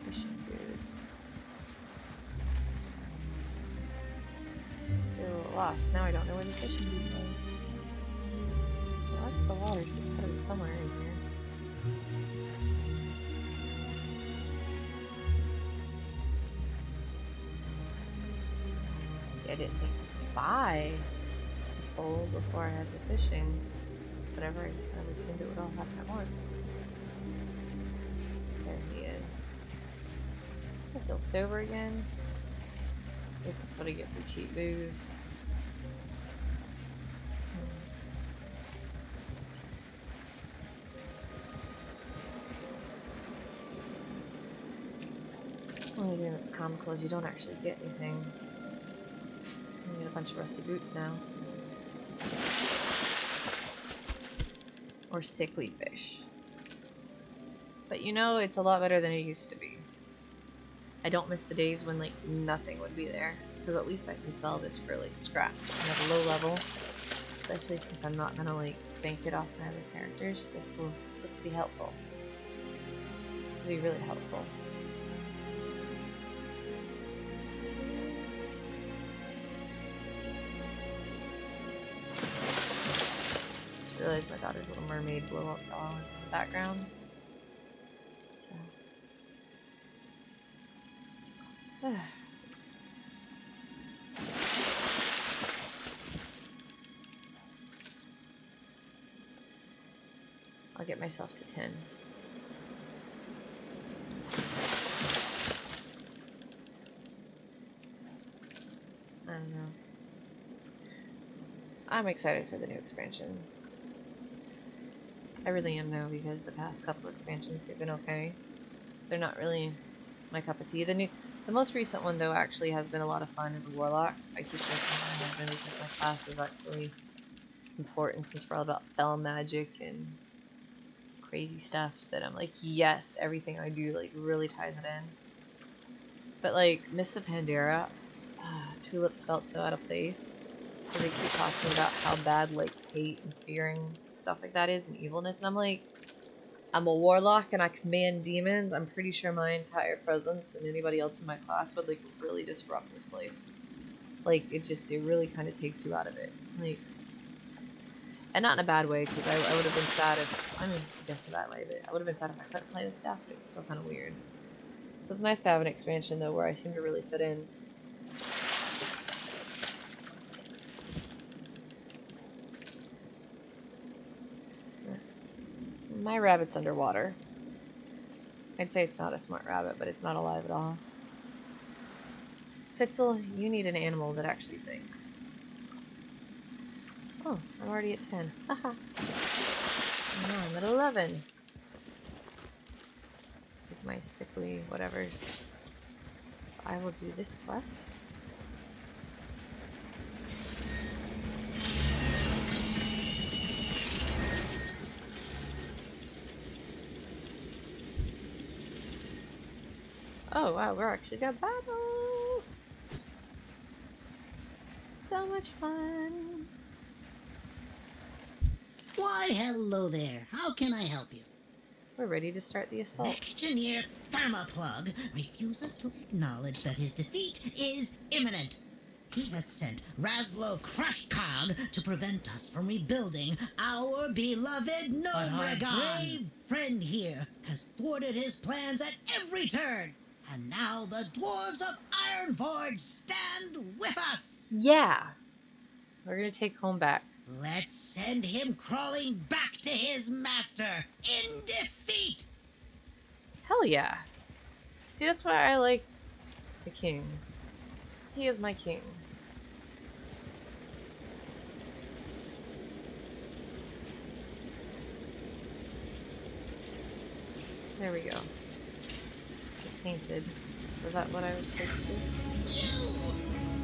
fishing dude? Get a little lost. Now I don't know where the fishing dude was. Well, that's the water, so it's gotta be somewhere in here. See, I didn't think to buy the pole before I had the fishing. Whatever, I just kind of assumed it would all happen at once. There he is. I feel sober again. I guess that's what I get for cheap booze. Only thing that's comical is you don't actually get anything. You get a bunch of rusty boots now. Or sickly fish. But you know, it's a lot better than it used to be. I don't miss the days when like nothing would be there, because at least I can sell this for like scraps. And at a low level, especially since I'm not gonna like bank it off my other characters, this will be helpful. This will be really helpful. I realized my daughter's Little Mermaid blow up doll is in the background. So. I'll get myself to 10. I don't know. I'm excited for the new expansion. I really am though, because the past couple expansions they've been okay. They're not really my cup of tea. The most recent one though actually has been a lot of fun as a warlock. I keep thinking my husband because my class is actually important since we're all about spell magic and crazy stuff that I'm like, yes, everything I do like really ties it in. But like Miss of Pandora, Tulips felt so out of place. Because they keep talking about how bad like hate and fearing stuff like that is and evilness, and I'm like, I'm a warlock and I command demons. I'm pretty sure my entire presence and anybody else in my class would like really disrupt this place. Like it really kind of takes you out of it. Like, and not in a bad way, because I would have been sad if, I mean, I guess in that way, but I would have been sad if I couldn't play this stuff, but it was still kind of weird. So it's nice to have an expansion though where I seem to really fit in. My rabbit's underwater. I'd say it's not a smart rabbit, but it's not alive at all. Fitzel, you need an animal that actually thinks. Oh, I'm already at 10. Haha. No, I'm at 11. With my sickly whatevers. I will do this quest. Oh wow, we're actually gonna battle! So much fun! Why, hello there. How can I help you? We're ready to start the assault. Engineer Thermoplug refuses to acknowledge that his defeat is imminent. He has sent Raslo Crushcog to prevent us from rebuilding our beloved Gnomeregan. Our brave friend here has thwarted his plans at every turn. And now the dwarves of Ironforge stand with us! Yeah! We're gonna take home back. Let's send him crawling back to his master in defeat! Hell yeah! See, that's why I like the king. He is my king. There we go. Painted. Was that what I was supposed to do? You!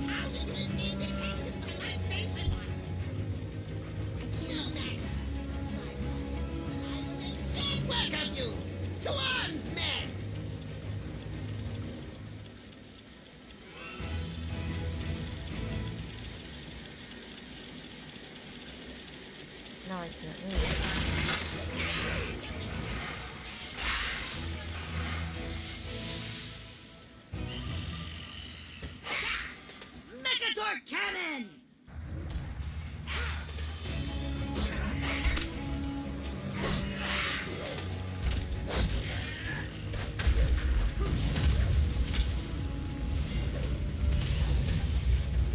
How did you escape detection by my sacred one? You know that. I will welcome you to arms, men! No, I can't move. Mechatork cannon!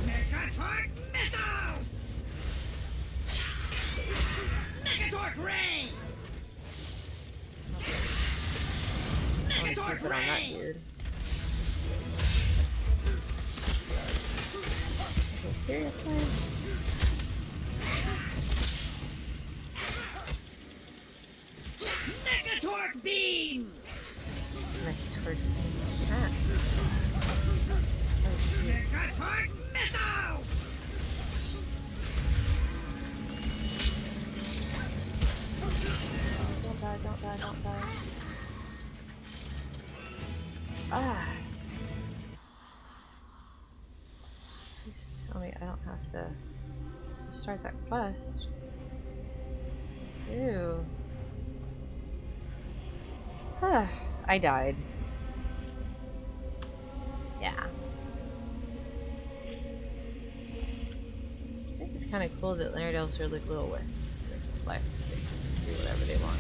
Mechatork missiles! Mechatork ray! I want to Mechatork keep it on that ray! dude. Okay, seriously? Mechatork beam! Mechatork. Ah. Oh, shoot. Mechatork missiles! Don't die, don't die, don't die. Ah. At least, oh wait, I don't have to start that quest. Ew. I died. Yeah. I think it's kind of cool that Laird elves are like little wisps. They can fly, they can just do whatever they want.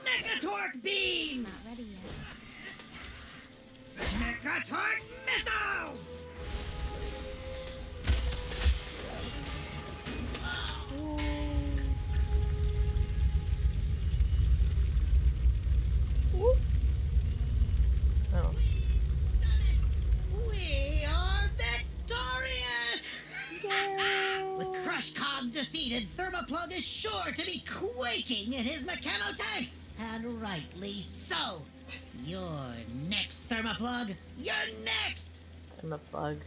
Mechatork beam! Not ready yet. Mechatork missiles! Oh. We are victorious! With Crush Cog defeated, Thermoplug is sure to be quaking in his mechano-tank! And rightly so! You're next, Thermoplug! You're next! I'm a plug.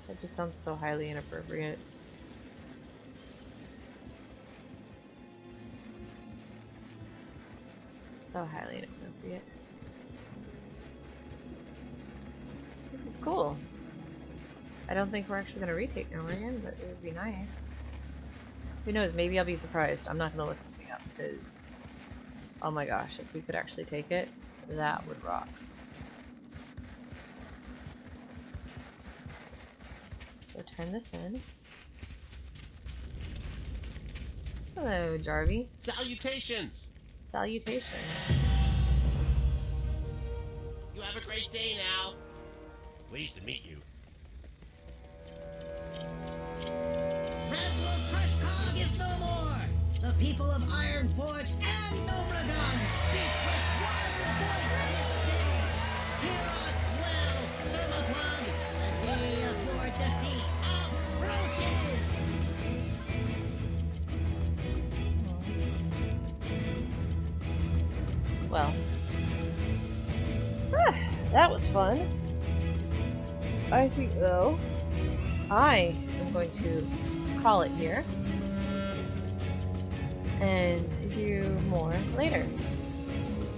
That just sounds so highly inappropriate. So highly inappropriate. This is cool. I don't think we're actually going to retake Gnomeregan, but it would be nice. Who knows, maybe I'll be surprised. I'm not going to look anything up because, oh my gosh, if we could actually take it, that would rock. So turn this in. Hello, Jarvie. Salutations! Salutations. You have a great day now. Pleased to meet you. Ramble Crush Cog is no more! The people of Iron Forge and Gnomeregan speak with one voice this day! Hear us well, Thermoplug! The day of your defeat approaches! Well, that was fun. I think, though, I am going to call it here and do more later.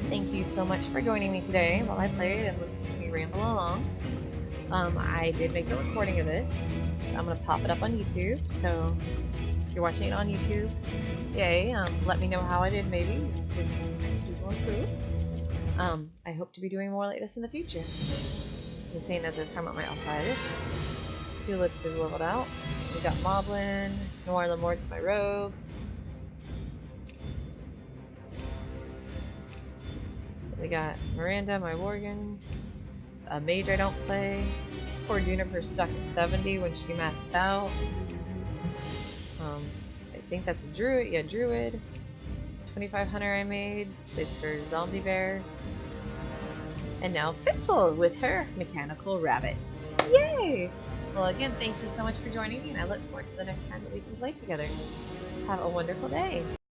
Thank you so much for joining me today while I played and listened to me ramble along. I did make a recording of this, so I'm going to pop it up on YouTube. So if you're watching it on YouTube, yay, let me know how I did maybe, if there's anything I can improve. I hope to be doing more like this in the future. And seeing as I was talking about my alt-itis, Tulips is leveled out. We got Moblin, Noir Lamort's my rogue. We got Miranda, my Worgen. A mage I don't play. Poor Juniper stuck at 70 when she maxed out. I think that's a druid. Yeah, druid. 25 hunter I made with her zombie bear. And now Fitzel with her mechanical rabbit. Yay! Well, again, thank you so much for joining me, and I look forward to the next time that we can play together. Have a wonderful day.